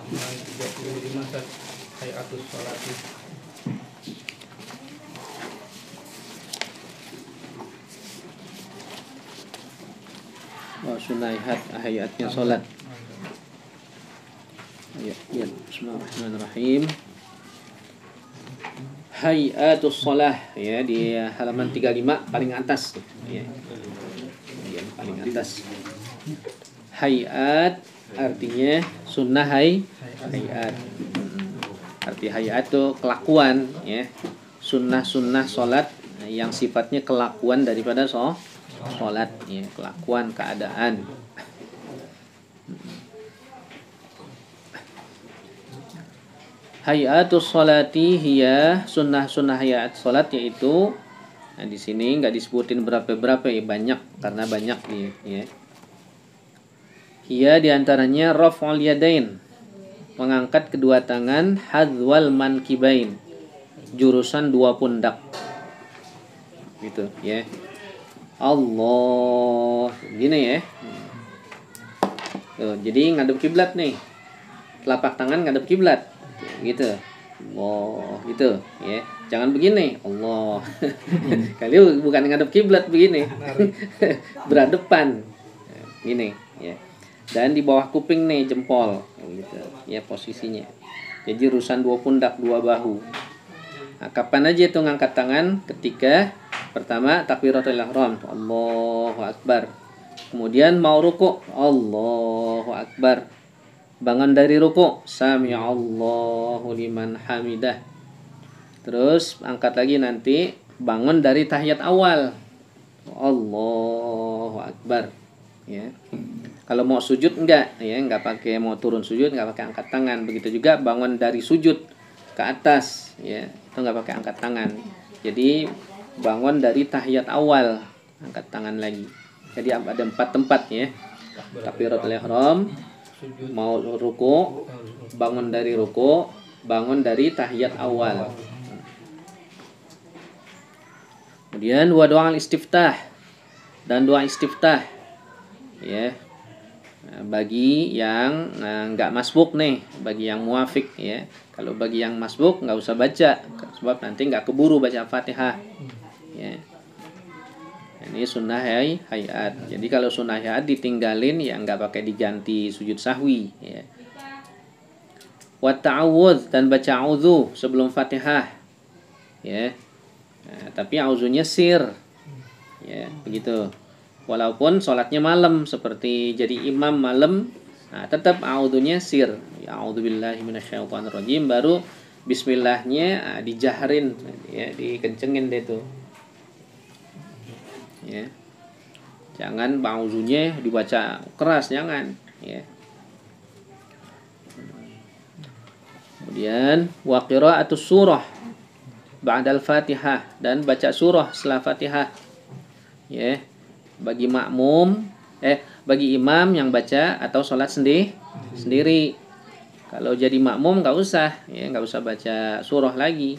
35 hayatus sholati. Sunnah hayatnya sholat. Ya, bismillahirrahmanirrahim. Hayatus sholah ya, di halaman 35 paling atas ya. Bagian paling atas. Hayat artinya sunnah hayat. Arti hayat itu kelakuan ya. Sunnah sholat yang sifatnya kelakuan daripada sholat ya, kelakuan keadaan. Hayatus sholati hiya sunnah hayat sholat, yaitu di sini nggak disebutin berapa ya, banyak karena banyak nih ya. Hiya diantaranya raf'ul yadain, mengangkat kedua tangan, hadzwal mankibain, jurusan dua pundak gitu ya. Allah gini ya. Tuh, jadi ngadep kiblat nih, telapak tangan ngadep kiblat gitu. Allah gitu ya. Jangan begini, Allah. Kali bukan ngadep kiblat begini. Berhadapan. Gini ya. Dan di bawah kuping nih jempol gitu ya posisinya. Jadi jurusan dua pundak, dua bahu. Nah, kapan aja itu ngangkat tangan? Ketika pertama takbiratul ihram, Allahu akbar. Kemudian mau ruku, Allahu akbar. Bangun dari ruku, sami'allahu liman hamidah. Terus angkat lagi nanti bangun dari tahiyat awal, Allahu akbar ya. Kalau mau sujud enggak pakai, mau turun sujud enggak pakai angkat tangan. Begitu juga bangun dari sujud ke atas ya, itu enggak pakai angkat tangan. Jadi bangun dari tahiyat awal, angkat tangan lagi. Jadi ada 4 tempat ya. Takbiratul ihram, mau ruku, bangun dari ruku, bangun dari tahiyat awal. Kemudian doa istiftah dan doa istiftah ya. Bagi yang nggak masbuk nih, bagi yang muafik ya. Kalau bagi yang masbuk nggak usah baca, sebab nanti nggak keburu baca Fatihah ya. Ini sunnah hayat. Jadi kalau sunnah hayat ditinggalin ya nggak pakai diganti sujud sahwi ya. Wa ta'awudz, dan baca auzu sebelum Fatihah ya. Nah, tapi auzunya sir ya, begitu. Walaupun sholatnya malam, seperti jadi imam malam, nah, tetap auzunya sir. Ya, a'udzubillahi minasyaitonirrajim, baru bismillahnya dijahrin ya, dikencengin deh tuh. Ya. Jangan auzunya dibaca keras, jangan ya. Kemudian wa qira'atus surah ba'dal Fatihah, dan baca surah setelah Fatihah. Ya. Bagi imam yang baca atau sholat sendiri. Kalau jadi makmum nggak usah baca surah lagi.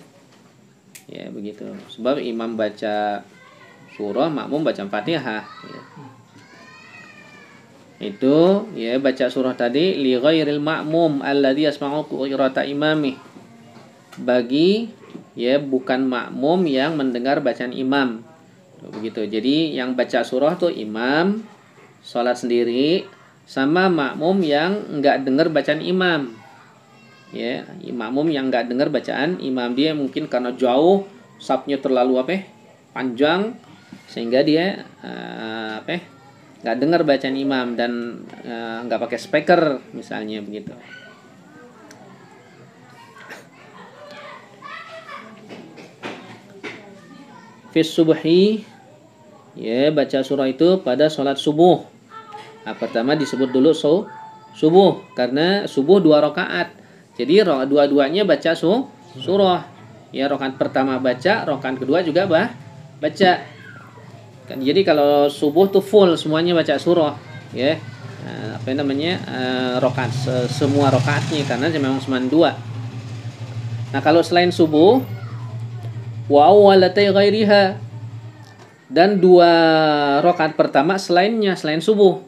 Ya, begitu. Sebab imam baca surah, makmum baca Fatihah ya. Itu ya, baca surah tadi li ghairil ma'mum alladzi yasma'u qira'ata imamih, bagi ya bukan makmum yang mendengar bacaan imam. Begitu. Jadi yang baca surah tuh imam sholat sendiri, sama makmum yang nggak dengar bacaan imam ya. Makmum yang nggak dengar bacaan imam, dia mungkin karena jauh, safnya terlalu panjang, sehingga dia nggak dengar bacaan imam dan nggak pakai speaker misalnya begitu. Fis subhi ya, baca surah itu pada sholat subuh. Nah, pertama disebut dulu subuh karena subuh 2 rakaat. Jadi dua-duanya baca surah. Ya, rakaat pertama baca, rakaat kedua juga baca. Jadi kalau subuh tuh full semuanya baca surah ya. Rakaat semua rakaatnya, karena memang cuma 2. Nah, kalau selain subuh wa awwalatai ghairiha, dan 2 rakaat pertama selain subuh.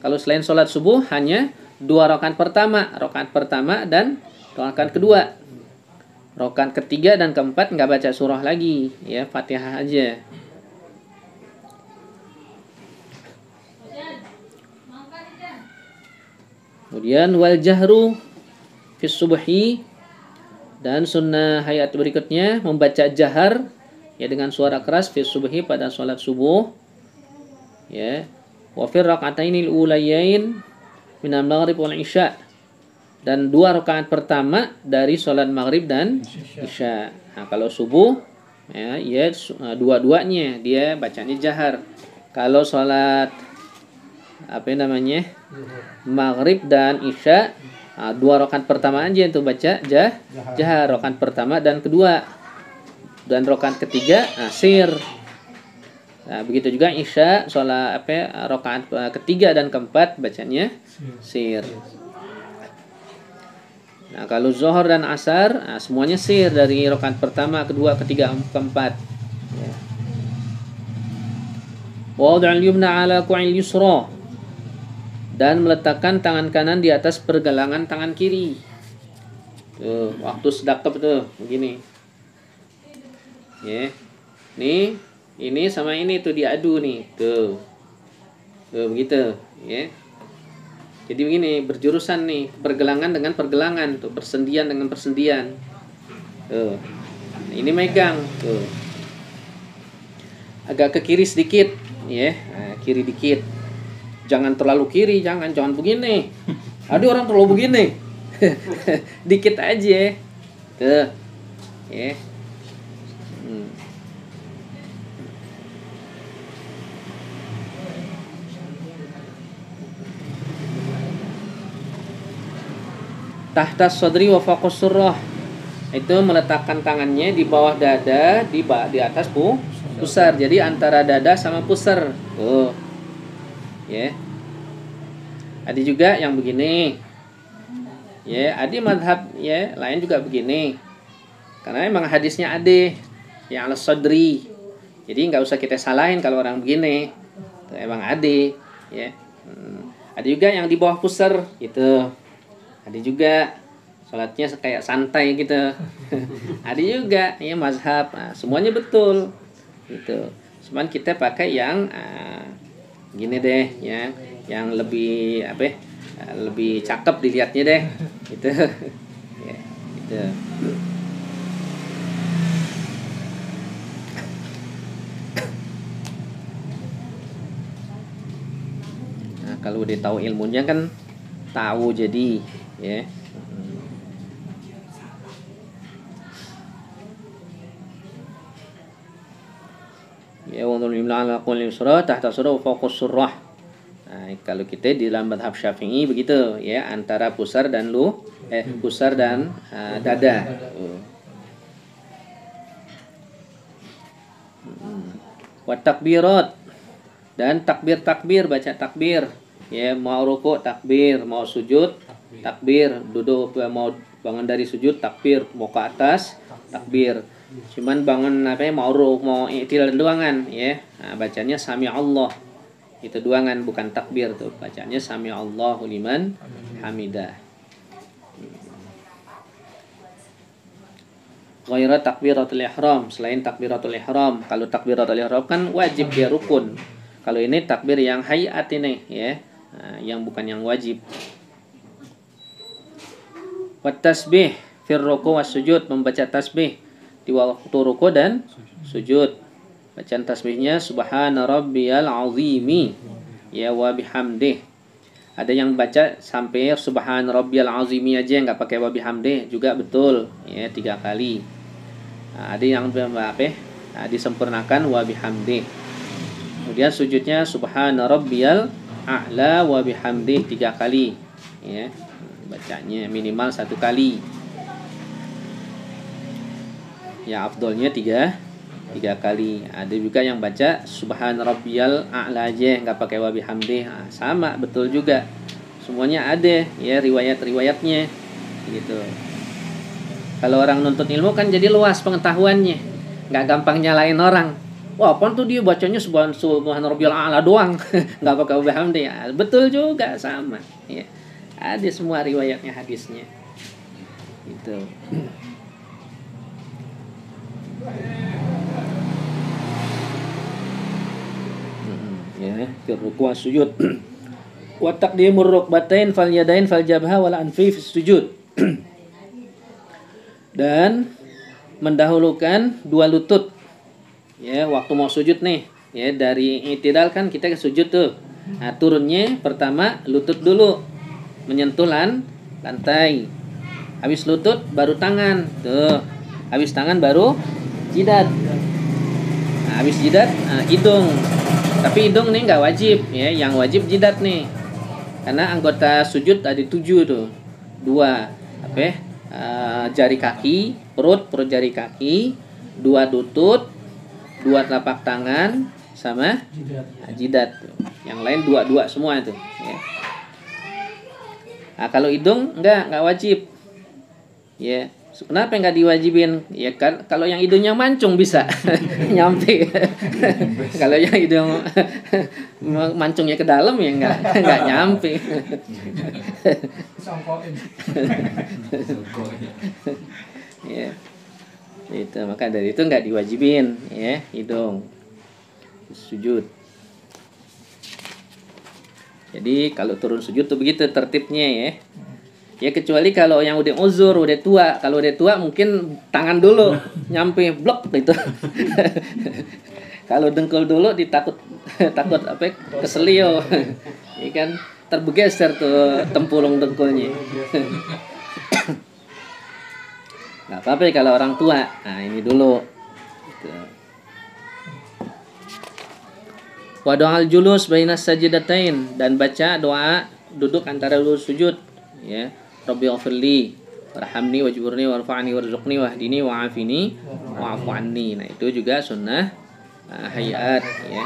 Kalau selain sholat subuh hanya dua rakaat pertama dan rakaat kedua. Rakaat ketiga dan keempat nggak baca surah lagi, ya Fatihah aja. Kemudian wal jahru fis subhi, dan sunnah hayat berikutnya membaca jahar ya dengan suara keras fis subhi pada salat subuh, ya. Wa fir rak'atainil ulayain minal maghrib wal isya, dan dua rakaat pertama dari salat maghrib dan isya. Nah, kalau subuh ya, dua-duanya dia bacanya jahar. Kalau salat maghrib dan isya, dua rakaat pertama aja itu baca jahar, rakaat pertama dan kedua, dan rakaat ketiga sir. Nah, begitu juga isya, salat rakaat ketiga dan keempat bacanya sir. Nah, kalau zuhur dan asar semuanya sir dari rakaat pertama, kedua, ketiga, keempat. Ya. Wad'al yumna 'ala ku'il yusra, dan meletakkan tangan kanan di atas pergelangan tangan kiri. Tuh, waktu sedekap tuh begini. Ya. Nih, ini sama ini tuh diadu nih. Tuh. Tuh begitu, ya. Jadi begini, berjurusan nih, pergelangan dengan pergelangan, tuh persendian dengan persendian. Tuh. Ini megang, tuh. Agak ke kiri sedikit, ya. Nah, kiri dikit. Jangan terlalu kiri, jangan begini. Ada orang terlalu begini. Dikit aja. Tuh. Ya. Tahta sadri wa faqus surrah, itu meletakkan tangannya di bawah dada, di atas pusar. Jadi antara dada sama pusar. Tuh. Ya. Ada juga yang begini. Ya, ada madhab ya lain juga begini. Karena emang hadisnya ada yang ala sadri. Jadi nggak usah kita salahin kalau orang begini. Tuh, emang ada, ya. Ada juga yang di bawah pusar gitu. Ada juga sholatnya kayak santai gitu. Ada juga ya mazhab. Nah, semuanya betul gitu. Cuman kita pakai yang gini deh, ya, yang lebih lebih cakep dilihatnya deh gitu. Ya, gitu. Nah, kalau udah tahu ilmunya kan tahu jadi, ya. Ya, wa dhullimna ala kulli surah tahta surah fawqus surah. Nah, kalau kita di dalam madhab Syafi'i begitu, ya, antara pusar dan pusar dan dada. Wa takbirat, dan takbir baca takbir. Ya, mau rukuk takbir, mau sujud takbir, duduk mau bangun dari sujud takbir, mau ke atas takbir. Cuman bangun mau i'tidal doangan, ya. Nah, bacanya sami Allah. Itu doangan, bukan takbir tuh. Bacanya sami Allahu liman hamidah. Ghaira takbiratul ihram, selain takbiratul ihram. Kalau takbiratul ihram kan wajib, dia rukun. Kalau ini takbir yang hayat ini, ya. Nah, yang bukan yang wajib. Wat tasbih fir ruku' was sujud, membaca tasbih di waktu ruku dan sujud. Bacaan tasbihnya subhana rabbiyal azimi, ya, wa bihamdih. Ada yang baca sampai subhana rabbiyal azimi aja, nggak pakai wa bihamdih juga betul, ya, 3 kali. Nah, ada yang disempurnakan wa bihamdih. Kemudian sujudnya subhana rabbiyal a'la wa bihamdih 3 kali, ya. Bacanya minimal 1 kali. Ya, afdolnya 3 kali. Ada juga yang baca subhan rabbiyal a'la aja, nggak pakai wa bihamdih. Nah, sama betul juga. Semuanya ada, ya, riwayat-riwayatnya gitu. Kalau orang nuntut ilmu kan jadi luas pengetahuannya, nggak gampang nyalain orang. Wah, apaan tuh dia bacanya subhan rabbiyal a'la doang, nggak pakai wa bihamdih. Nah, betul juga, sama, ya. Ada semua riwayatnya hadisnya. Itu. Ya, ruku' sujud. Wa taqdimur rukbatain fal yadain fal jabha wal anfi fi sujud. Dan mendahulukan dua lutut. Ya, waktu mau sujud nih. Ya, dari i'tidal kan kita ke sujud tuh. Nah, turunnya pertama lutut dulu. Menyentuh lantai. Habis lutut baru tangan. Tuh. Habis tangan baru jidat. Nah, habis jidat hidung. Tapi hidung nih nggak wajib ya, yang wajib jidat nih. Karena anggota sujud ada 7 tuh. 2 jari kaki, perut jari kaki, 2 lutut, 2 telapak tangan, sama jidat tuh. Yang lain 2 semua itu ya. Nah, kalau hidung nggak wajib. Ya. Kenapa nggak diwajibin? Ya kan kalau yang hidungnya mancung bisa nyampe. Kalau yang hidung mancungnya ke dalam ya nggak nyampe. Ya. Itu maka dari itu nggak diwajibin ya hidung sujud. Jadi kalau turun sujud tuh begitu tertibnya ya. Ya kecuali kalau yang udah uzur, udah tua. Kalau udah tua mungkin tangan dulu nyampe blok gitu. Kalau dengkul dulu takut apa? Keselio. Ya kan terbegeser tuh tempurung dengkulnya. Nggak apa-apa kalau orang tua. Nah, ini dulu. Gitu. Wa do'al julus bainas sajdatain, dan baca doa duduk antara dua sujud ya. Rabbi ighfirli warhamni wajburni warfa'ni warzuqni wahdini wa'afini wa'fu anni. Nah, itu juga sunnah hayat ya.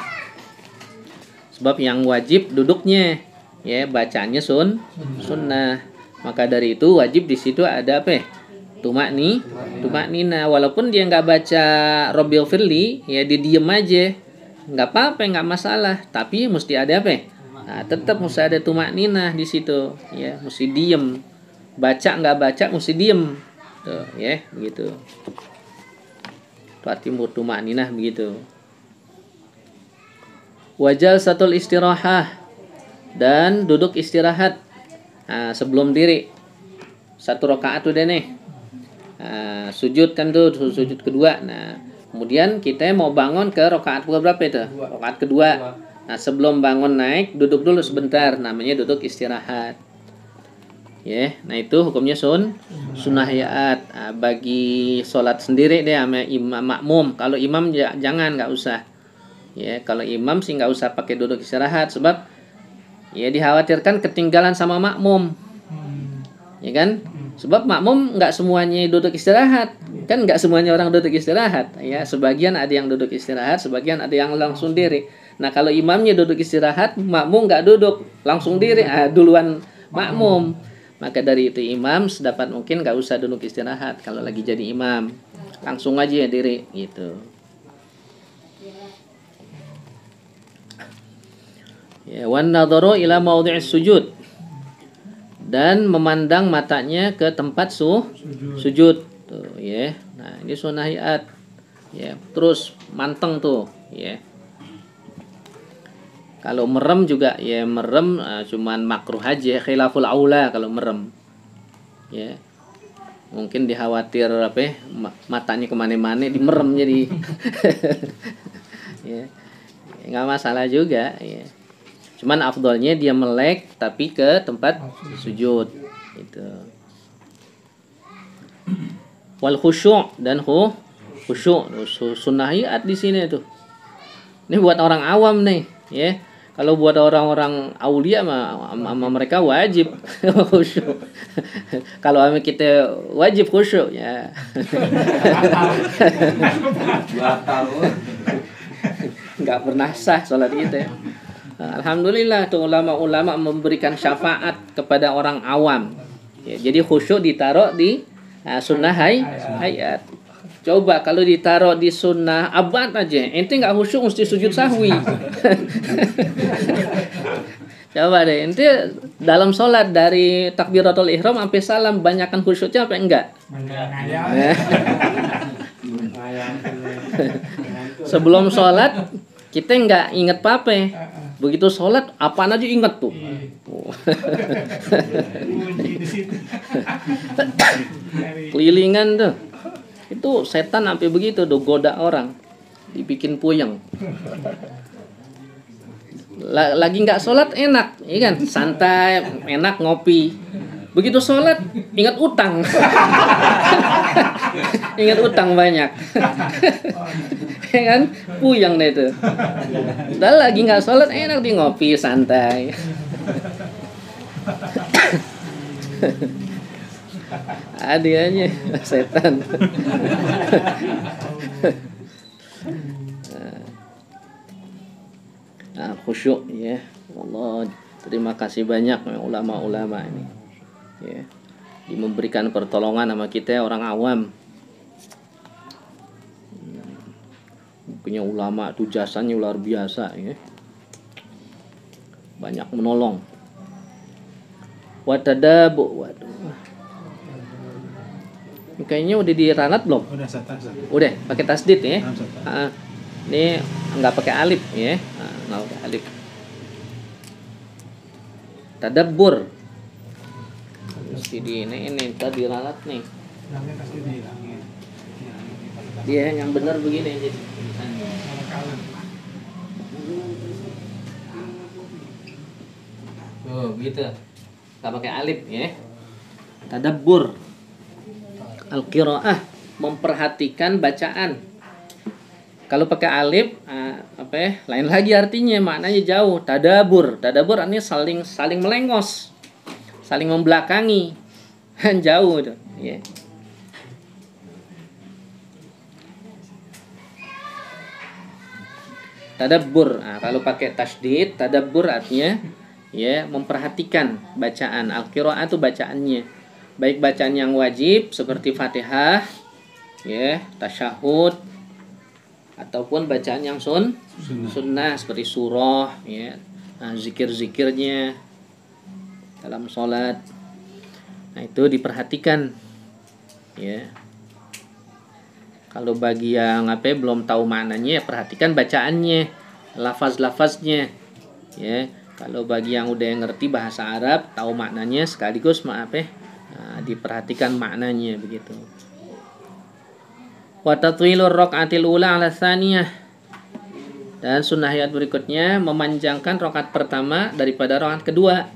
Sebab yang wajib duduknya ya, bacanya sunnah. Maka dari itu wajib di situ ada apa? Tumaknina. Walaupun dia nggak baca Rabbi ighfirli ya, dia diem aja. Nggak apa-apa, nggak masalah. Tapi mesti ada apa? Nah, tetap mesti ada tumaknina di situ ya, mesti diem. Baca nggak baca mesti diem tuh ya, begitu. Timur tumakninah begitu. Wajal satul istirahah, dan duduk istirahat sebelum diri. 1 rakaat udah nih. Sujud kan tuh sujud kedua. Nah, kemudian kita mau bangun ke rakaat berapa itu? Rakaat kedua. Nah, sebelum bangun naik duduk dulu sebentar, namanya duduk istirahat. Ya, nah itu hukumnya sunnah hayat. Bagi sholat sendiri deh sama imam makmum. Kalau imam jangan, nggak usah. Ya, kalau imam sih nggak usah pakai duduk istirahat, sebab ya dikhawatirkan ketinggalan sama makmum. Ya kan? Sebab makmum nggak semuanya duduk istirahat. Kan nggak semuanya orang duduk istirahat. Ya, sebagian ada yang duduk istirahat, sebagian ada yang langsung diri. Nah, kalau imamnya duduk istirahat, makmum nggak duduk, langsung diri, duluan makmum. Maka dari itu imam sedapat mungkin nggak usah duduk istirahat kalau lagi jadi imam, langsung aja ya diri gitu. Ya, wan nadharu ila maudhi'is sujud, dan memandang matanya ke tempat sujud tuh ya. Nah, ini sunnah hayat ya, terus manteng tuh ya. Kalau merem juga ya, merem cuman makruh aja, khilaful aula kalau merem ya. Mungkin dikhawatir apa matanya kemana-mana dimerem jadi ya, nggak masalah juga ya. Cuman afdolnya dia melek tapi ke tempat sujud itu. Wal khusyuk, dan khusyuk sunnah hayat di sini tuh. Ini buat orang awam nih ya. Kalau buat orang-orang aulia sama mereka wajib khusyuk. Kalau sama kita wajib khusyuk ya. Nggak pernah sah sholat kita. Alhamdulillah tuh ulama-ulama memberikan syafaat kepada orang awam. Ya, jadi khusyuk ditaruh di sunnah hayat. Coba kalau ditaruh di sunnah abad aja, ente nggak khusyuk mesti sujud sahwi. Coba deh, ente dalam sholat dari takbiratul ihram sampai salam banyakkan khusyuknya apa enggak? Ya. Sebelum sholat kita enggak inget apa-apa. Begitu sholat apaan aja inget tuh. Kelilingan tuh. Itu setan sampai begitu tuh goda orang, dibikin puyeng. Lagi nggak sholat enak, iya kan, santai, enak ngopi. Begitu sholat ingat utang, ingat utang banyak, ya kan, puyeng deh itu. Dan lagi nggak sholat enak di ngopi santai. Ada aja setan. Nah, khusyuk ya. Allah, terima kasih banyak ulama-ulama ini. Ya. Memberikan pertolongan sama kita orang awam. Punya ulama itu jasanya luar biasa ya. Banyak menolong. Watadabu, waduh. Kayaknya udah diralat belum? Udah, pakai tasdid ya. Ini nggak pakai alif ya, nggak pakai alif. Tadabbur. Mesti di ini tadi ralat nih. Dia yang benar begini jadi. Oh gitu. Nggak pakai alif ya. Tadabbur. Al-qiraah, memperhatikan bacaan. Kalau pakai alif, lain lagi artinya, maknanya jauh. Tadabur artinya saling melengos, saling membelakangi, jauh itu. Yeah. Tadabbur, kalau pakai tasdid, tadabbur artinya memperhatikan bacaan. Al-qiraah itu bacaannya, baik bacaan yang wajib seperti Fatihah, tasyahud, ataupun bacaan yang sunnah seperti surah zikir-zikirnya dalam sholat. Nah itu diperhatikan ya. Kalau bagi yang belum tahu maknanya, perhatikan bacaannya, lafaz-lafaznya ya. Kalau bagi yang udah ngerti bahasa Arab, tahu maknanya, sekaligus diperhatikan maknanya begitu. Wa tatwilur rakaatil ula 'ala tsaniyah. Dan sunnah ayat berikutnya memanjangkan rakaat pertama daripada rakaat kedua.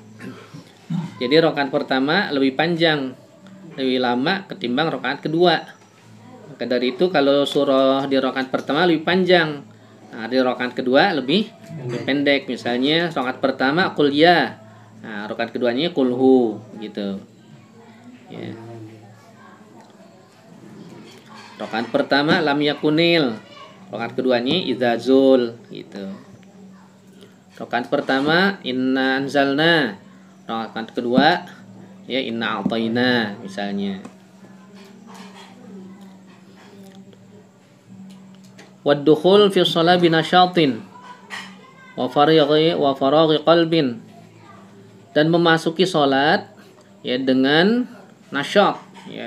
Jadi rakaat pertama lebih panjang, lebih lama ketimbang rakaat kedua. Maka dari itu kalau surah di rakaat pertama lebih panjang, di rakaat kedua lebih pendek. Misalnya rakaat pertama qul ya, rakaat keduanya qul hu gitu. Ya. Rakaat pertama lam yakunil, rakaat keduanya idza zul gitu. Rakaat pertama inna anzalna, rakaat kedua inna a'tayna misalnya. Waddukhul fi shalah binasyatin wa faraghi qalbin, dan memasuki salat dengan nasyat,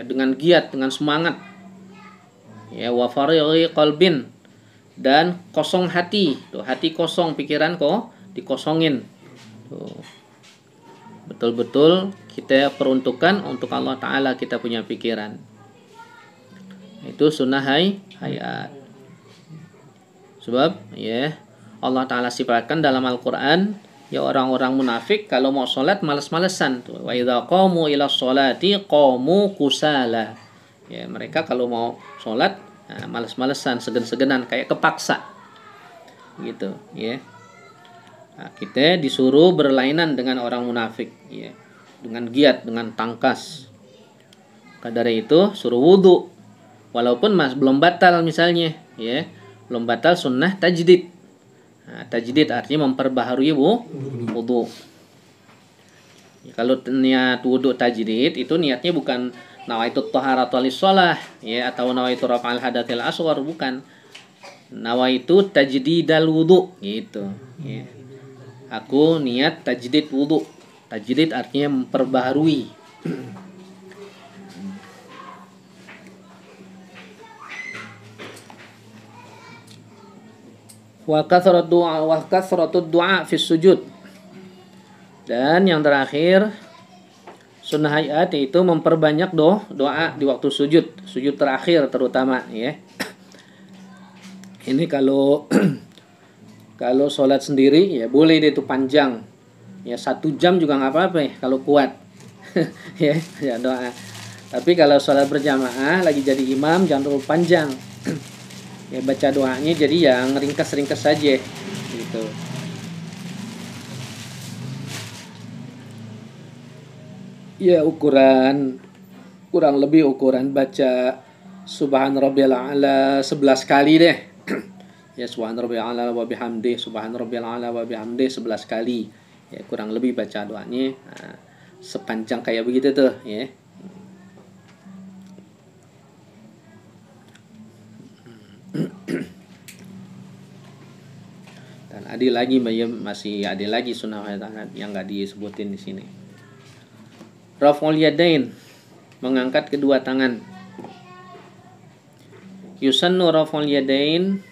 dengan giat, dengan semangat. Wa faraghi qalbin, dan kosong hati. Tuh, hati kosong, pikiran dikosongin. Tuh. Betul-betul kita peruntukkan untuk Allah Ta'ala, kita punya pikiran. Itu sunnah hayat. Sebab Allah Ta'ala sifatkan dalam Al-Quran orang-orang munafik kalau mau sholat malas-malesan. Wa idza qamu ila sholati qamu kusala. Mereka kalau mau sholat malas-malesan, segen-segenan, kayak kepaksa gitu Nah, kita disuruh berlainan dengan orang munafik dengan giat, dengan tangkas. Dari itu suruh wudu walaupun belum batal misalnya belum batal sunnah tajdid. Nah, tajdid artinya memperbaharui wudu. Kalau niat wudu tajdid itu niatnya bukan nawaitu taharatu lis-shalah atau nawaitu raf'al hadatsil asghar, bukan. Nawaitu tajdidal wudu gitu Aku niat tajdid wudu. Tajdid artinya memperbaharui. Wa kathratud du'a fi sujud. Dan yang terakhir sunnah hayat yaitu memperbanyak doa di waktu sujud terakhir terutama ya. Ini kalau kalau sholat sendiri ya boleh deh itu panjang ya, 1 jam juga nggak apa-apa ya kalau kuat ya doa. Tapi kalau sholat berjamaah lagi jadi imam jangan terlalu panjang ya, baca doanya jadi yang ringkas-ringkas saja gitu. Ya ukuran kurang lebih ukuran baca Subhan Rabbiyal A'la 11 kali deh. Ya Subhan Rabbiyal A'la wa bihamdi, Subhan Rabbiyal A'la wa bihamdi 11 kali. Ya kurang lebih baca doanya sepanjang kayak begitu tuh ya. Dan ada lagi masih ada lagi sunnah yang nggak disebutin di sini. Raf'ul yadain, mengangkat kedua tangan. Yusannu raf'ul yadain,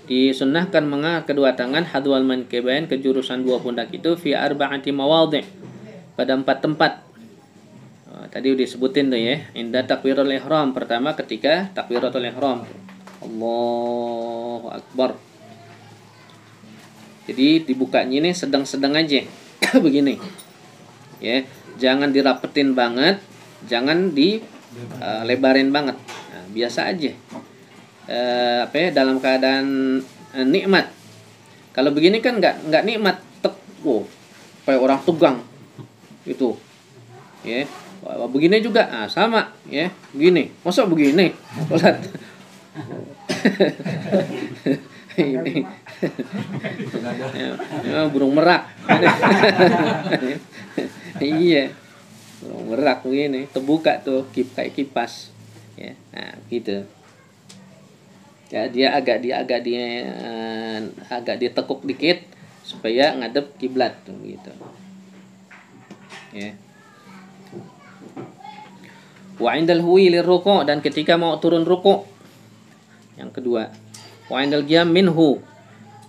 disunnahkan mengangkat kedua tangan hadwal mankibain, ke jurusan 2 pundak itu fi arba'ati mawadhi', pada 4 tempat. Tadi udah disebutin tuh ya. Inda takbiratul ihram, pertama ketika takbiratul ihram. Allahu akbar. Jadi dibukanya ini sedang-sedang aja. Begini. Ya, jangan dirapetin banget, jangan dilebarin banget. Nah, biasa aja. Dalam keadaan nikmat. Kalau begini kan nggak nikmat, kayak orang tegang itu. Ya. Begini juga sama ya, begini. Masa begini? Sholat. Ini ya, burung merak. Iya, burung merak begini, terbuka tuh kayak kipas ya. Nah gitu ya, dia agak ditekuk dikit supaya ngadep kiblat tuh gitu ya. Wa indal huwi liruku', dan ketika mau turun ruku'. Yang kedua, wa indal qiyam minhu,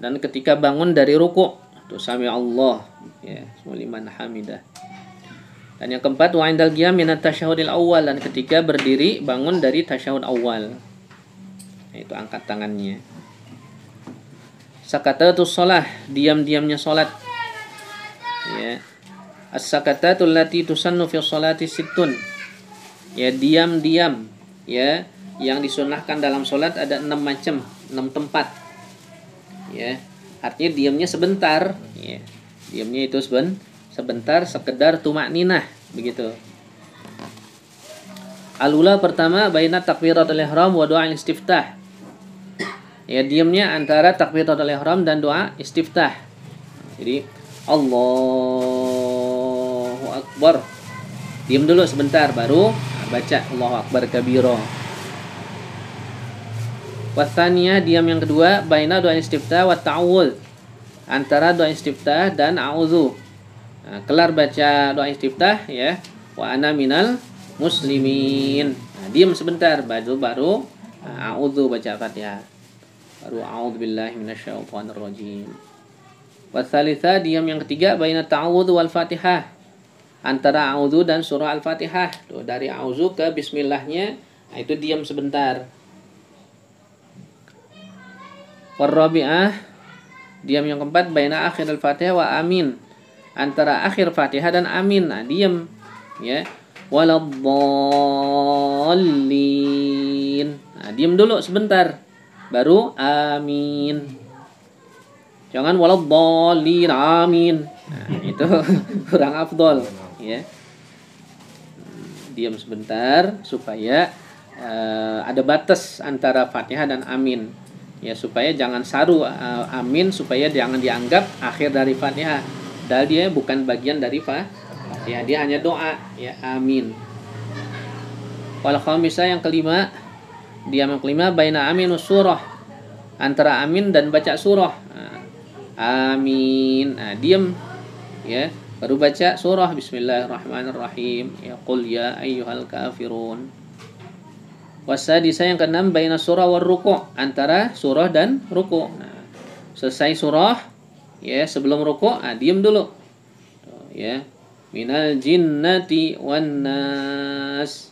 dan ketika bangun dari ruku'. Tuh sami Allah ya, liman hamidah. Dan yang keempat, wa indal qiyam minat tasyahudil awal, dan ketika berdiri bangun dari tasyahud awal. Itu angkat tangannya. Sakatatus shalah, diam-diamnya salat. Ya. As-sakatatul lati tusannu fi sholati sittun. Ya, diam-diam ya yang disunahkan dalam sholat ada 6 macam, 6 tempat ya, artinya diamnya sebentar ya, diamnya itu sebentar sekedar tumakninah begitu. Alula pertama baina takbiratul ihram wa doa istiftah, ya diamnya antara takbiratul ihram dan doa istiftah. Jadi Allahu akbar, diam dulu sebentar baru baca Allahu akbar kabira. Wathaniya, diam yang kedua baina doa istiftah wa ta'awudz, antara doa istiftah dan a'udzu. Nah, kelar baca doa istiftah ya, wa ana minal muslimin. Nah, diam sebentar baru a'udzu, baca Fatihah. Baru a'udzubillahi minasyaitonir rajim. Watsalitsa, diam yang ketiga baina ta'awudz wal Fatihah, antara a'udzu dan surah Al-Fatihah. Tuh, dari a'udzu ke bismillahnya, nah itu diam sebentar. Warabi'ah, diam yang keempat baina akhir Al-Fatihah wa amin, antara akhir Fatihah dan amin. Nah, diam ya. Waladdallin. Nah, diam dulu sebentar baru amin. Jangan waladdallin amin. Nah, itu kurang afdol ya. Diam sebentar supaya ada batas antara Fatihah dan amin ya, supaya jangan saru amin, supaya jangan dianggap akhir dari Fatihah, padahal dia bukan bagian dari Fatihah, dia hanya doa ya, amin. Wal khamisah, yang kelima, diam yang kelima baina amin surah, antara amin dan baca surah. Nah, amin. Nah, diam ya. Baru baca surah bismillahirrahmanirrahim. Ya qul ya ayyuhal kafirun. Wasadisa yang keenam baina surah war ruku', antara surah dan ruku'. Nah, selesai surah ya, sebelum ruku', diam dulu. Tuh, ya. Minal jinnati wan nas.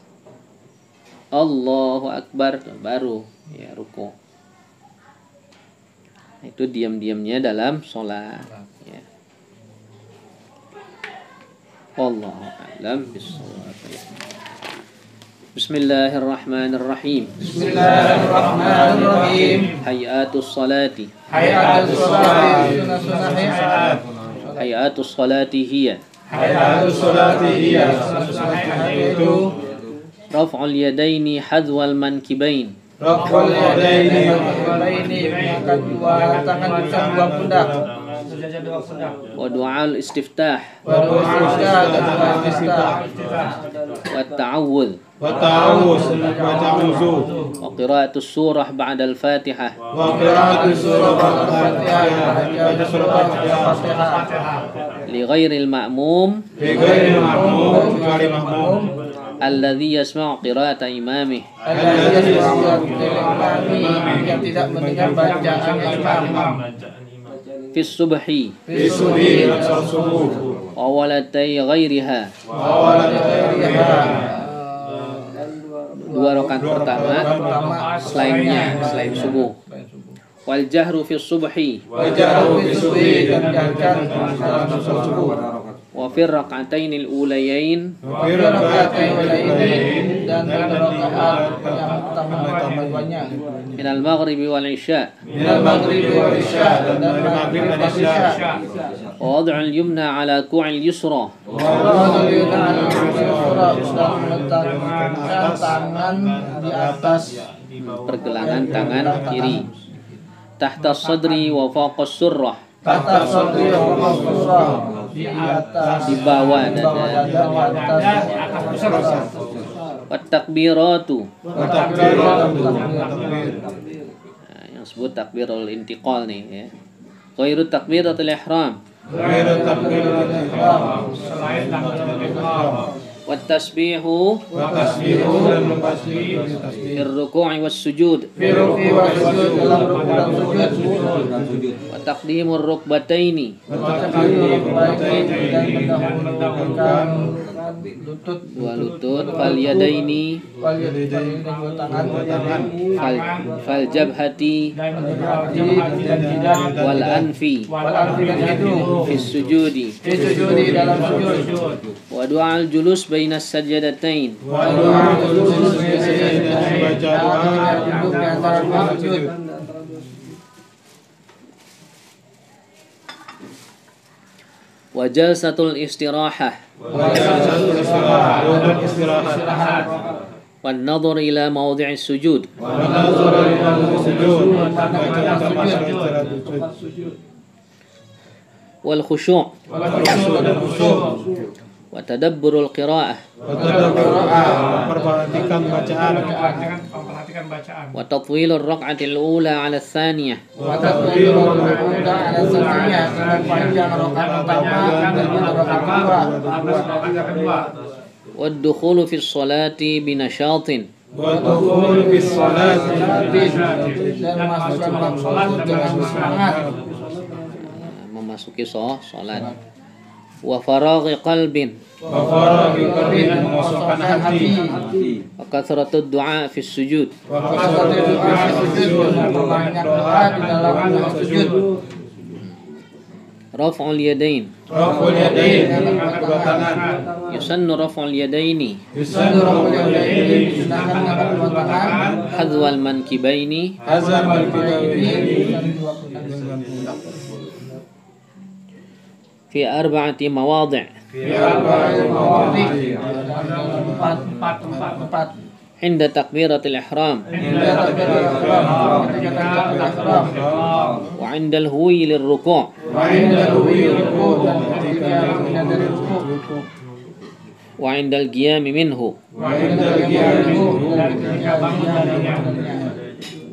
Allahu akbar. Tuh, baru ya ruku'. Itu diam-diamnya dalam sholat ya. Wallahu a'lam bishawab. Bismillahirrahmanirrahim. Bismillahirrahmanirrahim. Hayatus salati. Hayatus salati. Hayatus salati hiya. Hayatus salati hiya. Itu Raf'ul yadaini hadwal mankibain. raf'ul yadaini mengangkat dua tangan di atas dua pundak. Wa du'al istiftah. Wa doa dan istiftah. Wa ta'awudz. Wa ta'awuz baca wuzu. Wa qira'atus surah ba'da al-Fatihah. Wa qira'atus surah al-Fatihah. Baca surah al-Fatihah. Li ghairil ma'mum Li ghairil ma'mum, kecuali ma'mum. alladhi yasma'u qira'ata imamih. Alladzi yasma'u imami, yang tidak mendengar bacaan imam. Fi subhi Fi subhi dalam subuh. wa walatai ghairiha. Wa wala ghairiha. Dua rakaat pertama selain subuh. Wal jahru fi subhi Wa jahru fi subhi, dan jaharkan dalam subuh. wa fi rak'atainil ulayain Wa fi raka'atain ulaini, dan pada rakaat yang pertama duanya. minal maghribi wal isya. Minal maghribi wal isya, dan maghrib dan isya. Wa wad'ul yumna ala ku'il yusra. Wa yudha'al yusra, dan meletakkan tangan di atas Pergelangan tangan kiri. Tahta sadri wa fawqa surrah. kata sabri wa surah, di atas Di bawah dan dada. di atas surah. Wat takbiratu. Wa takbiratu. Nah, yang sebut takbirul intiqal nih ya. Ghairu takbiratul ihram. Ghairu takbiratul ihram. Wat tasbihu Wa tasbihu dan tasbih. fir ruku'i was sujud. Fi ruku'i wa sujud, dalam ruku' dan sujud. Wa taqdimur rukbataini Wa takbirul baik, dan mendahulukan lutut. dua lutut. Fal yadaini Wal yadaini, dua tangan. fal jabhati dan jidat. wal anfi Wal arfi, dan hidung. fis sujudi. Fi sujudi, dalam sujud. Wa du'al julus bainas sajadatain. Wa doa khusus dan baca doa duduk di antara dua sujud. Wa jalsatul istirahah Wa jalsatul istirahat, duduk istirahat. wan nadhar ila mawdi'is sujud. Wa nazar ila sujud, tempat sujud. Wal khusyu' Wa khusyuk dan khusyuk. wa tadabburul qira'ah Wa tadabburah, Perhatikan bacaan. wa tatwilur rak'atil ula 'ala tsaniyah wa tadbirul rukuda ala saniyah, memperpanjang rakaat pertama dan rakaat kedua. wad dukhulu fi sholati binashatin Wa dukhul bis salati. Dan masukkan dalam sholat dengan semangat. memasuki salat. Wa faraghi qalbin Wa faraghi qalbin, Dan mengosongkan hati. wa kathratud du'a fi sujud. Wa Maka doa sujud, dan memperbanyak doa di dalam sujud. Raf'ul yadain. raf'ul yadain, kedua tangan. Yusannu raf'ul yadaini Satu rukun yang ini disunahkan mengangkat dua tangan. hadwal mankibaini Hazal Ini dan dua pundak. fi arba'ati mawadhi' Fi arba'il mawadhi', dalam empat. inda takbiratil ihram Hingga takbiratul ihram, ketika takbiratul ihram. wa 'inda al-huwi lirruku' Wa inda ruku' dan ketika pindah dari ruku'. wa 'inda al-qiyam minhu Wa inda ruku' dan ketika bangun dari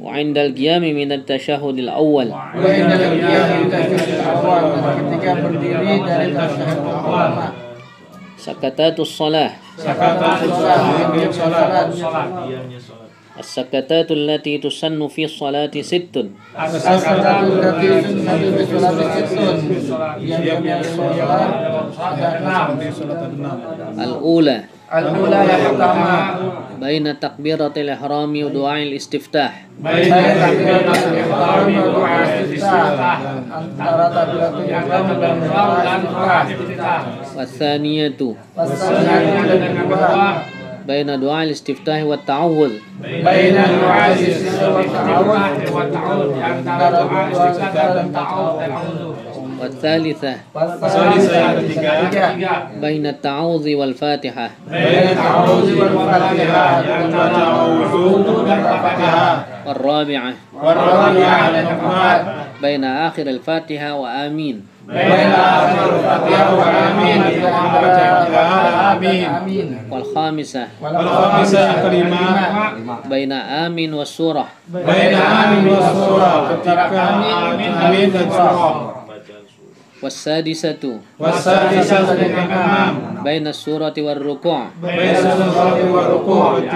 wa 'indal qiyami min at-tasyahhudil awwal. Wa indal qiyam tasyahhud awal, ketika berdiri dari tasyahud pertama. Sakatatus shalah. Sakatatus salat. As-sakatatul lati tusannu fi sholati sittun. As-sakatatul lati tusannu fi sholati sittun. Yang sholat ada 6. Al-ula. Al-ula yang pertama. Baina takbiratil ihrami wa du'ail istiftah. Baina takbiratul ihram wa du'a istiftah. Antara takbiratul ihram dan doa istiftah. Wathaniyatu. Wassalatu dan kedua. Baina du'ail istiftah wa ta'awudz. Baina doa istiftah wa ta'awudz. Antara doa istiftah dan ta'awudz. Watsalitsa. Wassalisa yang ketiga. Baina ta'awudzi wal Fatihah. Baina ta'awudz wal Fatihah. Antara ta'awudz dan Fatihah. War-rabi'ah. War-rabi'ah yang keempat. Baina akhir al-Fatihah wa amin. Baina akhir Fatihah wa amin. Amin. Wal khamisah. Wal khamisah yang kelima. Baina amin was surah. Baina amin wa surah. Ketika amin dan surah. Wassadisatu. Wassadisatu yang keenam. Baina surati war ruku'. Baina surati wa ruku'.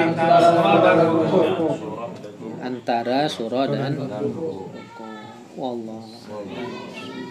Antara surah dan ruku'. Wallahu a'lam.